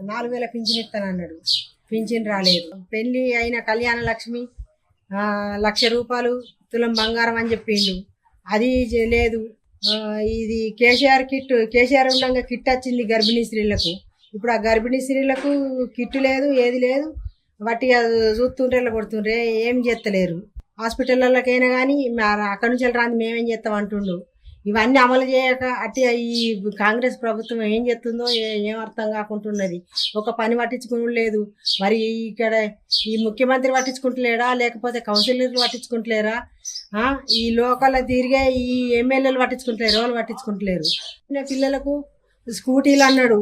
4000 pension ఇస్తానన్నాడు. Pension రాలేదు. పెళ్లి అయిన కళ్యాణ లక్ష్మి 1,00,000 రూపాయలు తులం బంగారం అని చెప్పిండు. అది లేదు. ఇది కేసీఆర్ ఉండగా కిట్ వచ్చింది గర్భిణీ స్త్రీలకు. ఇప్పుడు ఆ గర్భిణీ స్త్రీలకు కిట్టు లేదు, ఏది లేదు. వాటిగా చూస్తుంటే కొడుతుండ్రే, ఏం చేస్తలేరు. హాస్పిటల్లకైనా కానీ అక్కడి నుంచి రాంది మేమేం చేస్తాం అంటుండు. ఇవన్నీ అమలు చేయక అట్టి ఈ కాంగ్రెస్ ప్రభుత్వం ఏం చేస్తుందో ఏం అర్థం కాకుంటున్నది. ఒక పని పట్టించుకుని లేదు. మరి ఇక్కడ ఈ ముఖ్యమంత్రి పట్టించుకుంటలేడా, లేకపోతే కౌన్సిలర్లు పట్టించుకుంటలేరా, ఈ లోకల్ తిరిగే ఈ ఎమ్మెల్యేలు పట్టించుకుంటలేరు, ఎవరు పట్టించుకుంటలేరు. పిల్లలకు స్కూటీలు అన్నాడు.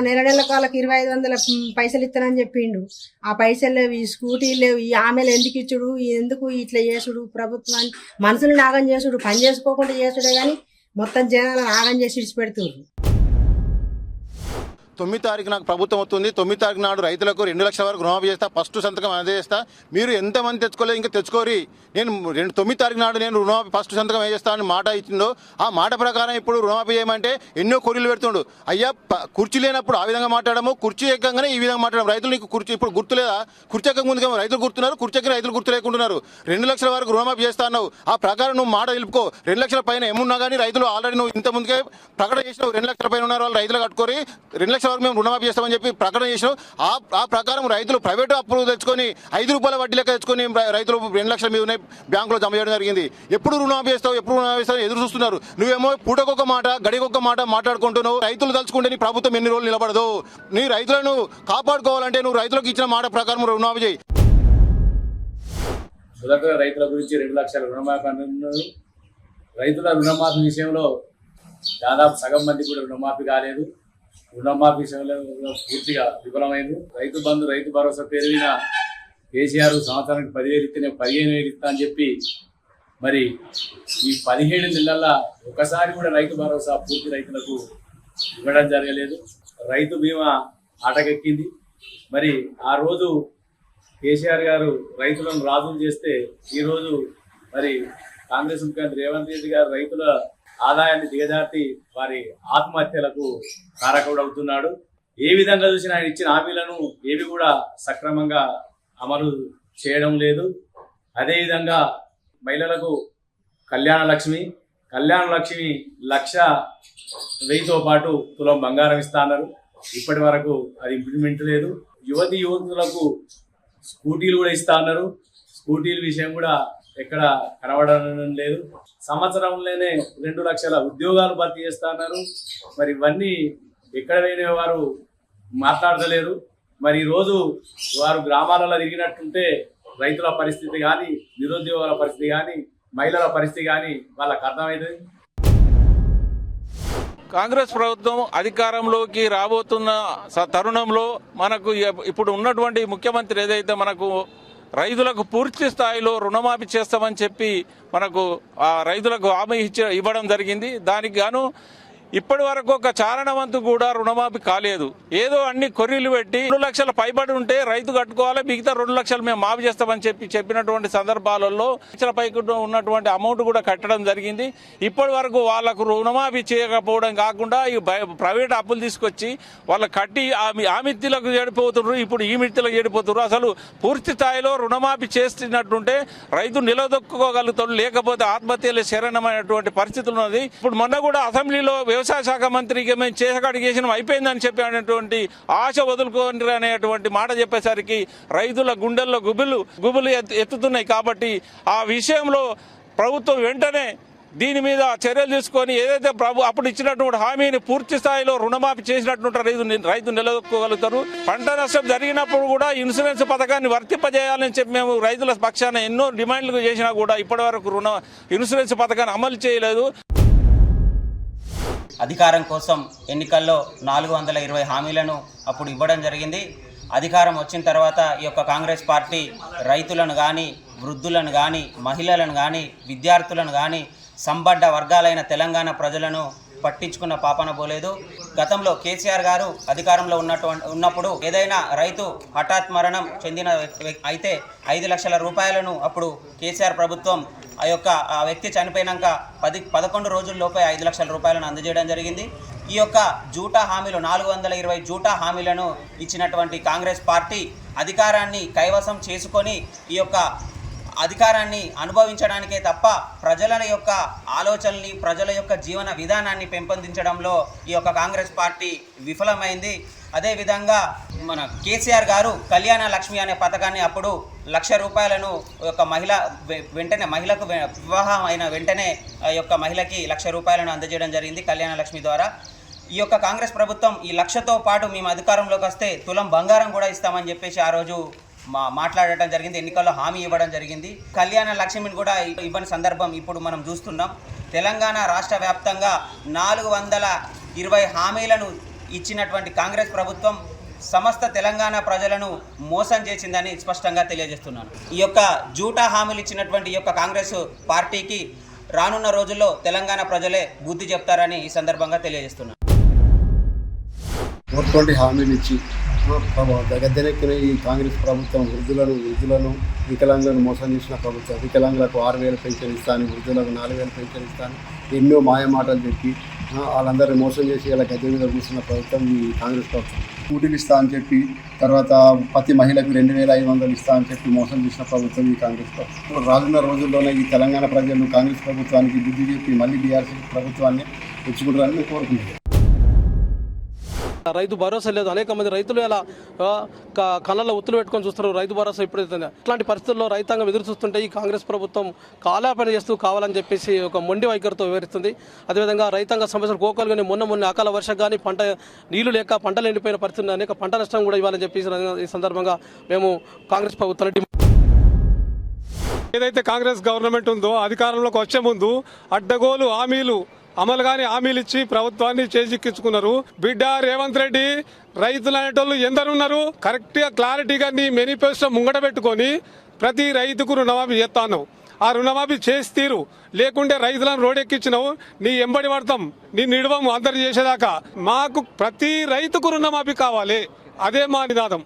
నెల వాళ్ళకి 2500 పైసలు ఇస్తానని చెప్పిండు. ఆ పైసలు లేవు, ఈ స్కూటీలు లేవు. ఈ ఆమెలు ఎందుకు ఇచ్చుడు, ఎందుకు ఇట్లా చేసుడు? ప్రభుత్వాన్ని మనుషులు నాగం చేసుడు, పని చేసుకోకుండా చేసుడే కానీ మొత్తం జనాలను నాగం చేసి ఇడిచిపెడుతున్నారు. 9 తారీఖు నాకు ప్రభుత్వం వస్తుంది. 9 తారీఖు నాడు రైతులకు 2 లక్షల వరకు రుణమాఫీ చేస్తా. ఫస్ట్ సంతకం అదే చేస్తా. మీరు ఎంతమంది తెచ్చుకోలేదు ఇంకా తెచ్చుకోరి. నేను 9 తారీఖు నాడు నేను రుణమాఫీ ఫస్ట్ సంతకం ఏ చేస్తానని మాట ఇచ్చిందో ఆ మాట ప్రకారం ఇప్పుడు రుణమాఫీ చేయమంటే ఎన్నో కొరీలు పెడుతుండు. అయ్యా కుర్చీ లేనప్పుడు ఆ విధంగా మాట్లాడము, కుర్చీ ఎక్కగానే ఈ విధంగా మాట్లాడము. రైతులు నీకు కుర్చీ ఇప్పుడు గుర్తులేదా? కుర్చీ ఎక్క ముందుగా రైతులు గుర్తున్నారు, కుర్చీ ఎక్క రైతులు గుర్తు లేకుంటున్నారు. 2 లక్షల వరకు రుణమాఫీ చేస్తాను. ఆ ప్రకారం నువ్వు మాట నిలుపుకో. 2 లక్షల పైన ఏమున్నా కానీ రైతులు ఆల్రెడీ నువ్వు ఇంత ముందుకే ప్రకటన చేసినావు. 2 లక్షల పైన ఉన్నారు వాళ్ళు రైతులు కట్టుకొని 2 లక్షల వరకు మేము రుణమాఫీ చేస్తామని చెప్పి ప్రకటన చేసినాం. ఆ ప్రకారం రైతులు ప్రైవేటు అప్పులు తెచ్చుకొని 5 రూపాయల వడ్డీ లెక్క తెచ్చుకొని రైతులు 2 లక్షల మీద బ్యాంకులో జమ చేయడం జరిగింది. ఎప్పుడు రుణమాఫీ చేస్తావు, ఎప్పుడు రుణమాఫీ చేస్తావు ఎదురు చూస్తున్నారు. నువ్వేమో పూటకొక మాట గడికొక మాట మాట్లాడుకుంటున్నావు. రైతులు తలుచుకుంటే నీ ప్రభుత్వం ఎన్ని రోజులు నిలబడదు. నీ రైతులను కాపాడుకోవాలంటే నువ్వు రైతులకు ఇచ్చిన మాట ప్రకారం రుణమాఫీ చేయి. రైతుల గురించి 2 లక్షల రుణమాఫీ అంటున్నారు. రైతుల రుణమాఫీ విషయంలో దాదాపు సగం మంది కూడా రుణమాఫీ కాలేదు. రుణమాఫీ విషయంలో పూర్తిగా విఫలమైంది. రైతు బంధు, రైతు భరోసా పేరు మీద కేసీఆర్ సంవత్సరానికి 10,000 ఇస్తేనే 15,000 ఇస్తా అని చెప్పి మరి ఈ 17 నెలల్లో ఒకసారి కూడా రైతు భరోసా పూర్తి రైతులకు ఇవ్వడం జరగలేదు. రైతు బీమా ఆటకెక్కింది. మరి ఆ రోజు కేసీఆర్ గారు రైతులను రాజులు చేస్తే ఈరోజు మరి కాంగ్రెస్ ముఖ్యమంత్రి రేవంత్ రెడ్డి గారు రైతుల ఆదాయాన్ని దిగజార్చి వారి ఆత్మహత్యలకు కారకుడవుతున్నాడు. ఏ విధంగా చూసినా ఆయన ఇచ్చిన హామీలను ఏవి కూడా సక్రమంగా అమలు చేయడం లేదు. అదేవిధంగా మహిళలకు కళ్యాణ లక్ష్మి 1,00,000తో పాటు తులం బంగారం ఇస్తా అన్నారు. ఇప్పటి వరకు అది ఇంప్లిమెంట్ లేదు. యువతులకు స్కూటీలు కూడా ఇస్తా అన్నారు. స్కూటీల విషయం కూడా ఎక్కడ కనబడడం లేదు. సంవత్సరంలోనే 2 లక్షల ఉద్యోగాలు భర్తీ చేస్తా అన్నారు. మరి ఇవన్నీ ఎక్కడ లేని వారు మాట్లాడలేరు. మరి ఈరోజు వారు గ్రామాలలో తిరిగినట్టుంటే రైతుల పరిస్థితి కానీ, నిరుద్యోగుల పరిస్థితి కానీ, మహిళల పరిస్థితి కానీ వాళ్ళకు అర్థమవుతుంది. కాంగ్రెస్ ప్రభుత్వం అధికారంలోకి రాబోతున్న తరుణంలో మనకు ఇప్పుడు ఉన్నటువంటి ముఖ్యమంత్రి ఏదైతే మనకు రైతులకు పూర్తి స్థాయిలో రుణమాఫీ చేస్తామని చెప్పి మనకు రైతులకు హామీ ఇవ్వడం జరిగింది. దానికి గాను ఇప్పటి వరకు ఒక చారణవంతు కూడా రుణమాఫీ కాలేదు. ఏదో అన్ని కొర్రీలు పెట్టి 2 లక్షల పైబడి ఉంటే రైతు కట్టుకోవాలి, మిగతా 2 లక్షలు మేము మాఫీ చేస్తామని చెప్పినటువంటి సందర్భాలలో లక్షల పైకి ఉన్నటువంటి అమౌంట్ కూడా కట్టడం జరిగింది. ఇప్పటి వరకు వాళ్లకు రుణమాఫీ చేయకపోవడం కాకుండా ఈ ప్రైవేట్ అప్పులు తీసుకొచ్చి వాళ్ళు కట్టి ఆ మిత్తులకు చెడిపోతున్నారు, ఇప్పుడు ఈ మిత్తులకు చెడిపోతున్నారు. అసలు పూర్తి స్థాయిలో రుణమాఫీ చేస్తున్నట్టుంటే రైతు నిలదొక్కుకోగలుగుతాడు, లేకపోతే ఆత్మహత్యలు శరణమైనటువంటి పరిస్థితులు ఉన్నది. ఇప్పుడు మొన్న కూడా అసెంబ్లీలో వ్యవసాయ శాఖ మంత్రికి మేము చేసినాం అయిపోయిందని చెప్పినటువంటి ఆశ వదులుకోండి అనేటువంటి మాట చెప్పేసరికి రైతుల గుండెల్లో గుబులు ఎత్తుతున్నాయి. కాబట్టి ఆ విషయంలో ప్రభుత్వం వెంటనే దీని మీద చర్యలు తీసుకొని ఏదైతే అప్పుడు ఇచ్చినటువంటి హామీని పూర్తి స్థాయిలో రుణమాఫీ చేసినటువంటి రైతు నిలదొక్కగలుగుతారు. పంట నష్టం జరిగినప్పుడు కూడా ఇన్సూరెన్స్ పథకాన్ని వర్తింపజేయాలని చెప్పి మేము రైతుల పక్షాన ఎన్నో డిమాండ్లు చేసినా కూడా ఇప్పటి వరకు ఇన్సూరెన్స్ పథకాన్ని అమలు చేయలేదు. అధికారం కోసం ఎన్నికల్లో 420 హామీలను అప్పుడు ఇవ్వడం జరిగింది. అధికారం వచ్చిన తర్వాత ఈ యొక్క కాంగ్రెస్ పార్టీ రైతులను కానీ, వృద్ధులను కానీ, మహిళలను కానీ, విద్యార్థులను కానీ, సంబడ్డ వర్గాలైన తెలంగాణ ప్రజలను పట్టించుకున్న పాపన పోలేదు. గతంలో కేసీఆర్ గారు అధికారంలో ఉన్నప్పుడు ఏదైనా రైతు హఠాత్ మరణం చెందిన అయితే 5 లక్షల రూపాయలను అప్పుడు కేసీఆర్ ప్రభుత్వం ఆ వ్యక్తి చనిపోయినాక 11 రోజుల్లోపే 5 లక్షల రూపాయలను అందజేయడం జరిగింది. ఈ యొక్క జూటా హామీలు 420 జూటా హామీలను ఇచ్చినటువంటి కాంగ్రెస్ పార్టీ అధికారాన్ని కైవసం చేసుకొని ఈ యొక్క అధికారాన్ని అనుభవించడానికే తప్ప ప్రజల యొక్క ఆలోచనల్ని, ప్రజల యొక్క జీవన విధానాన్ని పెంపొందించడంలో ఈ యొక్క కాంగ్రెస్ పార్టీ విఫలమైంది. అదేవిధంగా మన కేసీఆర్ గారు కళ్యాణ లక్ష్మి అనే పథకాన్ని అప్పుడు 1,00,000 రూపాయలను యొక్క మహిళకు వివాహం అయిన వెంటనే ఈ యొక్క మహిళకి 1,00,000 రూపాయలను అందజేయడం జరిగింది కళ్యాణ లక్ష్మి ద్వారా. ఈ యొక్క కాంగ్రెస్ ప్రభుత్వం ఈ 1,00,000తో పాటు మేము అధికారంలోకి వస్తే తులం బంగారం కూడా ఇస్తామని చెప్పేసి ఆ రోజు మాట్లాడటం జరిగింది, ఎన్నికల్లో హామీ ఇవ్వడం జరిగింది. కళ్యాణ లక్ష్మిని కూడా ఇవ్వని సందర్భం ఇప్పుడు మనం చూస్తున్నాం. తెలంగాణ రాష్ట్ర వ్యాప్తంగా 420 హామీలను ఇచ్చినటువంటి కాంగ్రెస్ ప్రభుత్వం సమస్త తెలంగాణ ప్రజలను మోసం చేసిందని స్పష్టంగా తెలియజేస్తున్నాను. ఈ యొక్క జూటా హామీలు ఇచ్చినటువంటి ఈ యొక్క కాంగ్రెస్ పార్టీకి రానున్న రోజుల్లో తెలంగాణ ప్రజలే బుద్ధి చెప్తారని ఈ సందర్భంగా తెలియజేస్తున్నాను. 420 హామీలు ఇచ్చి గద్దెనెక్కిన ఈ కాంగ్రెస్ ప్రభుత్వం వృద్ధులను వికలాంగులను మోసం చేసిన ప్రభుత్వం. వికలాంగులకు 6,000 పెన్షన్ ఇస్తాను, వృద్ధులకు 4,000 పెన్షన్ ఇస్తాను, ఎన్నో మాయమాటలు చెప్పి వాళ్ళందరినీ మోసం చేసి ఇలా గద్దె మీద కూర్చున్న ప్రభుత్వం ఈ కాంగ్రెస్ ప్రభుత్వం. స్కూటీలు ఇస్తా అని చెప్పి తర్వాత ప్రతి మహిళకు 2,500 ఇస్తా అని చెప్పి మోసం చేసిన ప్రభుత్వం ఈ కాంగ్రెస్ ప్రభుత్వం. రానున్న రోజుల్లోనే ఈ తెలంగాణ ప్రజలు కాంగ్రెస్ ప్రభుత్వానికి బుద్ధి చెప్పి మళ్ళీ బీఆర్సీ ప్రభుత్వాన్ని తెచ్చుకుంటారని నేను కోరుకుంటున్నాను. రైతు భరోసా లేదు. అనేక మంది రైతులు ఇలా కళ్ళల్లో ఒత్తులు పెట్టుకొని చూస్తారు రైతు భరోసా ఎప్పుడైతే. ఇట్లాంటి పరిస్థితుల్లో రైతాంగం ఎదురు చూస్తుంటే ఈ కాంగ్రెస్ ప్రభుత్వం కాలాపన చేస్తూ కావాలని చెప్పేసి ఒక మొండి వైఖరితో వివరిస్తుంది. అదేవిధంగా రైతాంగ సమస్యలు కోకలు కానీ మొన్న అకాల వర్షం కానీ పంట నీళ్లు లేక పంటలు ఎండిపోయిన పరిస్థితులు అనేక పంట నష్టం కూడా ఇవ్వాలని చెప్పేసి ఈ సందర్భంగా మేము కాంగ్రెస్ ప్రభుత్వాన్ని ఏదైతే కాంగ్రెస్ గవర్నమెంట్ ఉందో అధికారంలోకి వచ్చే ముందు అడ్డగోలు హామీలు అమలు కాని హామీలు ఇచ్చి ప్రభుత్వాన్ని చేజిక్కించుకున్నారు. బిడ్డ రేవంత్ రెడ్డి రైతులు అనేటోళ్ళు ఎందరున్నారు? కరెక్ట్గా క్లారిటీగా నీ మేనిఫెస్టో ముంగట పెట్టుకొని ప్రతి రైతుకు రుణమాఫీ చేస్తాను. ఆ రుణమాఫీ చేసి తీరు, లేకుంటే రైతులను రోడెక్కించినావు నీ ఎంబడి పడతాం, నీ నిడవం అందరు చేసేదాకా. మాకు ప్రతి రైతుకు రుణమాఫీ కావాలి, అదే మా నినాదం.